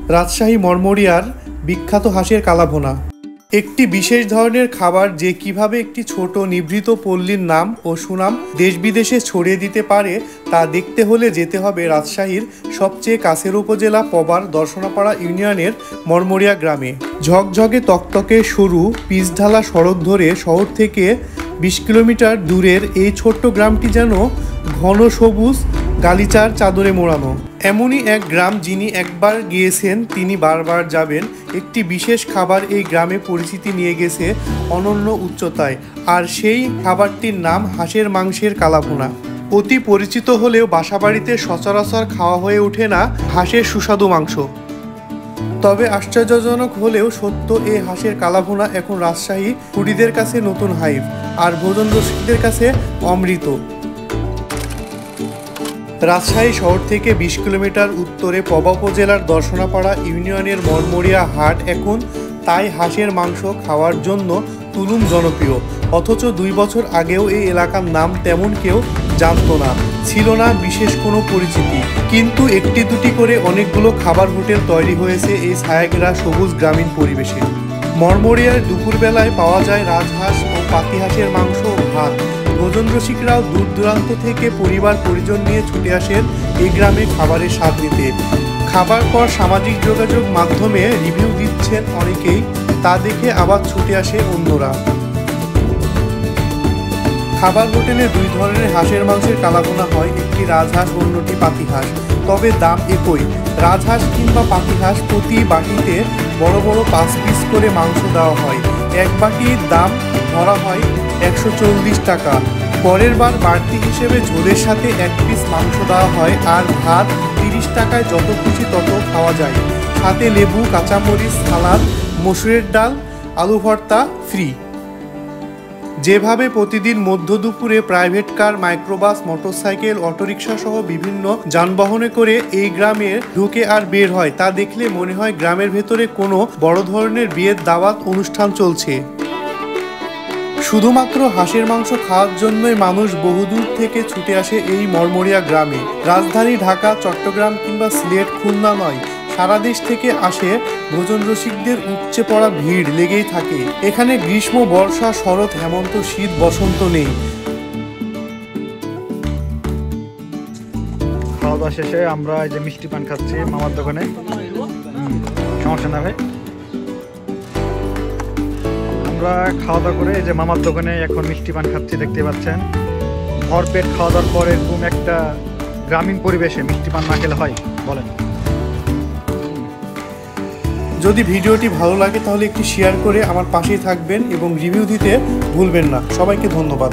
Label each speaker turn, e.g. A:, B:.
A: রাজশাহী মরমরিয়ার বিখ্যাত হাঁসের কালাভুনা একটি বিশেষ ধরনের খাবার, যে কিভাবে একটি ছোট নিভৃত পল্লীর নাম ও সুনাম দেশ বিদেশে ছড়িয়ে দিতে পারে তা দেখতে হলে যেতে হবে রাজশাহীর সবচেয়ে কাছের উপজেলা পবার দর্শনাপাড়া ইউনিয়নের মরমরিয়া গ্রামে। ঝকঝকে তকতকে সরু পিচঢালা সড়ক ধরে শহর থেকে 20 কিলোমিটার দূরের এই ছোট্ট গ্রামটি যেন ঘন সবুজ গালিচার চাদরে মোড়ানো। এমনই এক গ্রাম, যিনি একবার গিয়েছেন তিনি বারবার যাবেন। একটি বিশেষ খাবার এই গ্রামে পরিচিতি নিয়ে গেছে অনন্য উচ্চতায়, আর সেই খাবারটির নাম হাঁসের মাংসের কালাভুনা। অতি পরিচিত হলেও বাসাবাড়িতে সচরাচর খাওয়া হয়ে ওঠে না হাঁসের সুস্বাদু মাংস। তবে আশ্চর্যজনক হলেও সত্য, এই হাঁসের কালাভুনা এখন রাজশাহী ফুডিদের কাছে নতুন হাইপ, আর ভোজন রসিকদের কাছে অমৃত। রাজশাহী শহর থেকে 20 কিলোমিটার উত্তরে পবা উপজেলার দর্শনাপাড়া ইউনিয়নের মরমরিয়া হাট এখন তাই হাঁসের মাংস খাওয়ার জন্য তুলুম জনপ্রিয়। অথচ 2 বছর আগেও এই এলাকার নাম তেমন কেউ জানতো না, ছিল না বিশেষ কোনো পরিচিতি। কিন্তু একটি দুটি করে অনেকগুলো খাবার হোটেল তৈরি হয়েছে এই ছায়াঘেরা সবুজ গ্রামীণ পরিবেশে। মরমরিয়ার দুপুরবেলায় পাওয়া যায় রাজহাঁস ও পাতিহাঁসের মাংস ও ভাত। ভোজন রসিকরাও দূর দূরান্ত থেকে পরিবার পরিজন নিয়ে ছুটে আসেন এই গ্রামে খাবারের স্বাদ নিতে। খাবার পর সামাজিক যোগাযোগ মাধ্যমে রিভিউ দিচ্ছেন অনেকেই, তা দেখে আবার ছুটে আসে অন্যরা। খাবার হোটেলে 2 ধরনের হাঁসের মাংসের কালাভুনা হয়, একটি রাজহাঁস, অন্যটি পাতিহাঁস। তবে দাম একই। রাজহাঁস কিংবা পাতিহাঁস প্রতি বাটিতে বড় বড় 5 পিস করে মাংস দেওয়া হয়। এক বাটির দাম ধরা হয় 140 টাকা। পরের বার বাড়তি হিসেবে ঝোলের সাথে 1 পিস মাংস দেওয়া হয়, আর ভাত 30 টাকায় যত খুশি তত খাওয়া যায়। সাথে লেবু, কাঁচামরিচ, সালাদ, মসুরের ডাল, আলু ভর্তা ফ্রি। যেভাবে প্রতিদিন মধ্য দুপুরে private car, microbus, motorcycle, autorickshaw সহ বিভিন্ন যানবাহনে করে এই গ্রামে ঢুকে আর বের হয়, তা দেখলে মনে হয় গ্রামের ভেতরে কোনো বড় ধরনের বিয়ের দাওয়াত অনুষ্ঠান চলছে। শুধুমাত্র হাঁসের মাংস খাওয়ার জন্যই মানুষ বহুদূর থেকে ছুটে আসে এই মরমরিয়া গ্রামে। রাজধানী ঢাকা, চট্টগ্রাম কিংবা সিলেট, খুলনা নয়, সারা দেশ থেকে আসে ভোজন রসিকদের উপচে পড়া ভিড় লেগেই থাকে। এখানে গ্রীষ্ম, বর্ষা, শরৎ, হেমন্ত, শীত, বসন্ত নেই।
B: খাওয়া দাওয়া শেষে আমরা এই যে মিষ্টি পান খাচ্ছি মামার দোকানে। সমস্যা না ভাই, আমরা খাওয়া দাওয়া করে এই যে মামার দোকানে এখন মিষ্টি পান খাচ্ছি, দেখতে পাচ্ছেন। ভরপেট খাওয়া দাওয়ার পরে এরকম একটা গ্রামীণ পরিবেশে মিষ্টি পান না খেলে হয় বলেন?
A: যদি ভিডিওটি ভালো লাগে তাহলে একটি শেয়ার করে আমার পাশেই থাকবেন এবং রিভিউ দিতে ভুলবেন না। সবাইকে ধন্যবাদ।